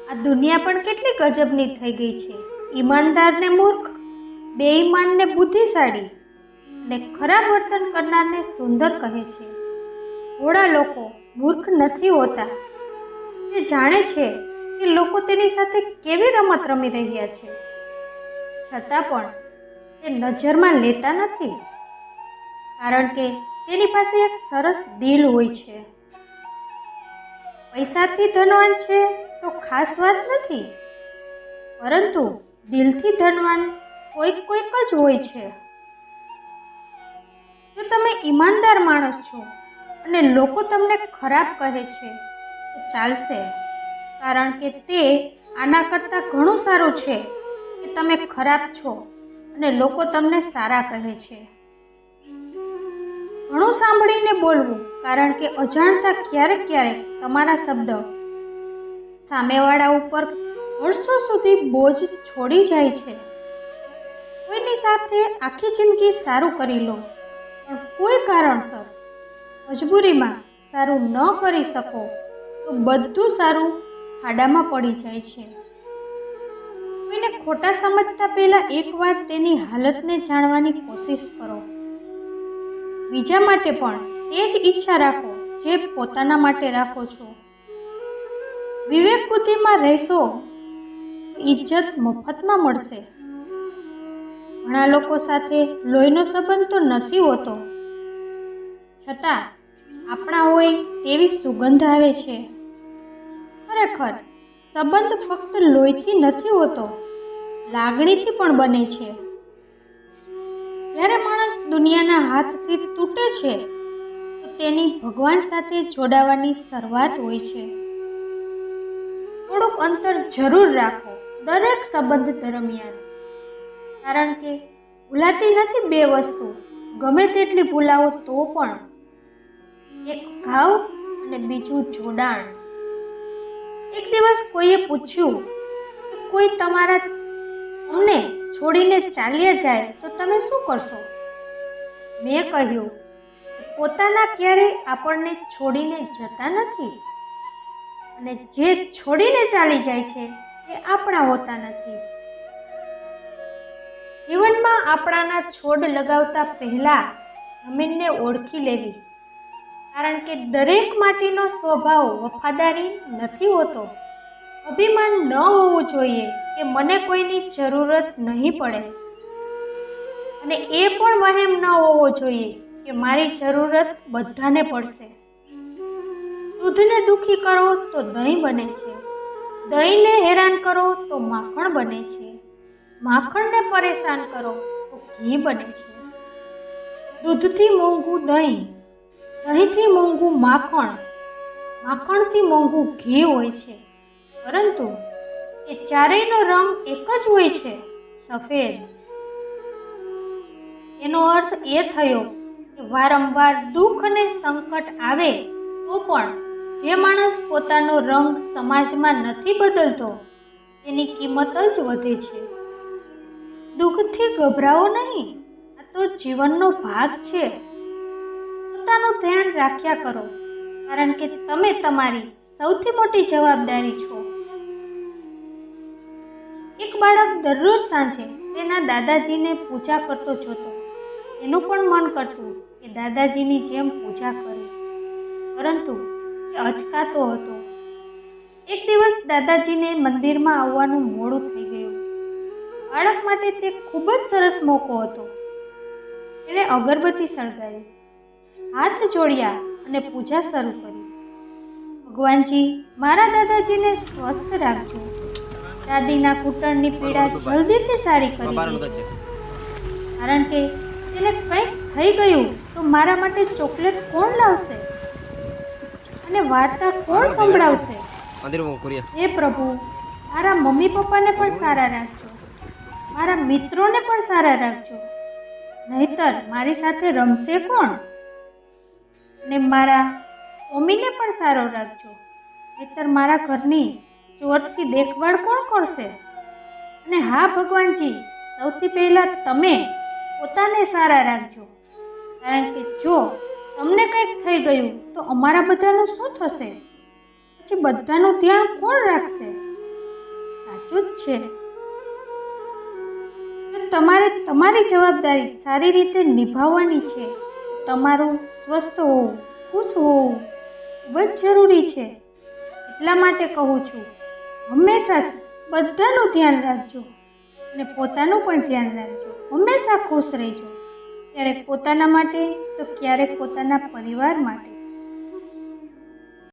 આ દુનિયા પણ કેટલી ગજબની થઈ ગઈ છે. ઈમાનદારને મૂર્ખ, બેઈમાનને બુદ્ધિશાળી અને ખરાબ વર્તન કરનારને સુંદર કહે છે. ભોળા લોકો મૂર્ખ નથી હોતા. તે જાણે છે કે લોકો તેની સાથે કેવી રમત રમી રહ્યા છે, છતાં પણ તે નજરમાં લેતા નથી, કારણ કે તેની પાસે એક સરસ દિલ હોય છે. પૈસાથી ધનવાન છે તો ખાસ વાત નથી, પરંતુ દિલથી ધનવાન કોઈક જ હોય છે. જો તમે ઈમાનદાર માણસ છો અને લોકો તમને ખરાબ કહે છે તો ચાલશે, કારણ કે તે આના કરતાં ઘણું સારું છે કે તમે ખરાબ છો અને લોકો તમને સારા કહે છે. ઘણું સાંભળીને બોલવું, કારણ કે અજાણતા ક્યારેક તમારા શબ્દ સામેવાળા ઉપર વર્ષો સુધી બોજ છોડી જાય છે. કોઈની સાથે આખી જિંદગી સારું કરી લો, પણ કોઈ કારણસર મજબૂરીમાં સારું ન કરી શકો તો બધું સારું ખાડામાં પડી જાય છે. કોઈને ખોટા સમજતા પહેલા એકવાર તેની હાલતને જાણવાની કોશિશ કરો. બીજા માટે પણ તે જ ઈચ્છા રાખો જે પોતાના માટે રાખો છો. વિવેક બુદ્ધિમાં રહેશો તો ઇજ્જત મફતમાં મળશે. ઘણા લોકો સાથે લોહીનો સંબંધ તો નથી હોતો, છતાં આપણા હોય તેવી સુગંધ આવે છે. ખરેખર સંબંધ ફક્ત લોહીથી નથી હોતો, લાગણીથી પણ બને છે. જ્યારે માણસ દુનિયાના હાથથી તૂટે છે તો તેની ભગવાન સાથે જોડાવાની શરૂઆત હોય છે. થોડુંક અંતર જરૂર રાખો દરેક સંબંધ દરમિયાન, કારણ કે ભૂલાતી નથી બે વસ્તુ, ગમે તેટલી ભૂલાવો તો પણ. એક ઘાવ અને બીજું જોડાણ. એક દિવસ કોઈએ પૂછ્યું કે કોઈ તમને છોડીને ચાલ્યા જાય તો તમે શું કરશો? મેં કહ્યું, પોતાના ક્યારેય આપણને છોડીને જતા નથી, અને જે છોડીને ચાલી જાય છે તે આપણા હોતા નથી. જીવનમાં આપણાના છોડ લગાવતા પહેલા જમીનને ઓળખી લેવી, કારણ કે દરેક માટીનો સ્વભાવ વફાદારી નથી હોતો. અભિમાન ન હોવું જોઈએ કે મને કોઈની જરૂરત નહીં પડે, અને એ પણ વહેમ ન હોવો જોઈએ કે મારી જરૂરત બધાને પડશે. દૂધને દુખી કરો તો દહીં બને છે, દહીંને હેરાન કરો તો માખણ બને છે, માખણને પરેશાન કરો તો ઘી બને છે. દૂધથી મોંઘું દહીં, દહીંથી મોંઘું માખણ, માખણથી મોંઘું ઘી હોય છે, પરંતુ એ ચારેયનો રંગ એક જ હોય છે, સફેદ. એનો અર્થ એ થયો કે વારંવાર દુઃખ અને સંકટ આવે તો પણ જે માણસ પોતાનો રંગ સમાજમાં નથી બદલતો તેની કિંમત જ વધે છે. દુઃખથી ગભરાવો નહીં, આ તો જીવનનો ભાગ છે. પોતાનું ધ્યાન રાખ્યા કરો, કારણ કે તમે તમારી સૌથી મોટી જવાબદારી છો. એક બાળક દરરોજ સાંજે તેના દાદાજીને પૂજા કરતો જોતો. એનું પણ મન કરતું કે દાદાજીની જેમ પૂજા કરે, પરંતુ એ અચકાતો હતો. એક દિવસ દાદાજીને મંદિરમાં આવવાનું મોડું થઈ ગયું. બાળક માટે તે ખૂબ જ સરસ મોકો હતો. એણે અગરબત્તી સળગાવી, હાથ જોડ્યા અને પૂજા શરૂ કરી. ભગવાનજી, મારા દાદાજીને સ્વસ્થ રાખજો. દાદીના ઘૂંટણની પીડા જલ્દીથી સારી કરી દેજો, કારણ કે તેને કંઈક થઈ ગયું તો મારા માટે ચોકલેટ કોણ લાવશે અને વાર્તા કોણ સંભળાવશે? હે પ્રભુ, મારા મમ્મી પપ્પાને પણ સારા રાખજો, મારા મિત્રોને પણ સારા રાખજો, નહીતર મારી સાથે રમશે કોણ? અને મારા મમ્મીને પણ સારો રાખજો, નહીતર મારા ઘરની ચોરથી દેખભાળ કોણ કરશે? અને હા ભગવાનજી, સૌથી પહેલા તમે પોતાને સારા રાખજો, કારણ કે જો તમને કંઈક થઈ ગયું તો અમારા બધાનું શું થશે? પછી બધાનું ધ્યાન કોણ રાખશે? સાચું જ છે. જો તમારે તમારી જવાબદારી સારી રીતે નિભાવવાની છે, તો તમારું સ્વસ્થ હોવું, ખુશ હોવું ખૂબ જ જરૂરી છે. એટલા માટે કહું છું, હંમેશા બધાનું ધ્યાન રાખજો અને પોતાનું પણ ધ્યાન રાખજો. હંમેશા ખુશ રહેજો, ક્યારેક પોતાના માટે તો ક્યારેક પોતાના પરિવાર માટે.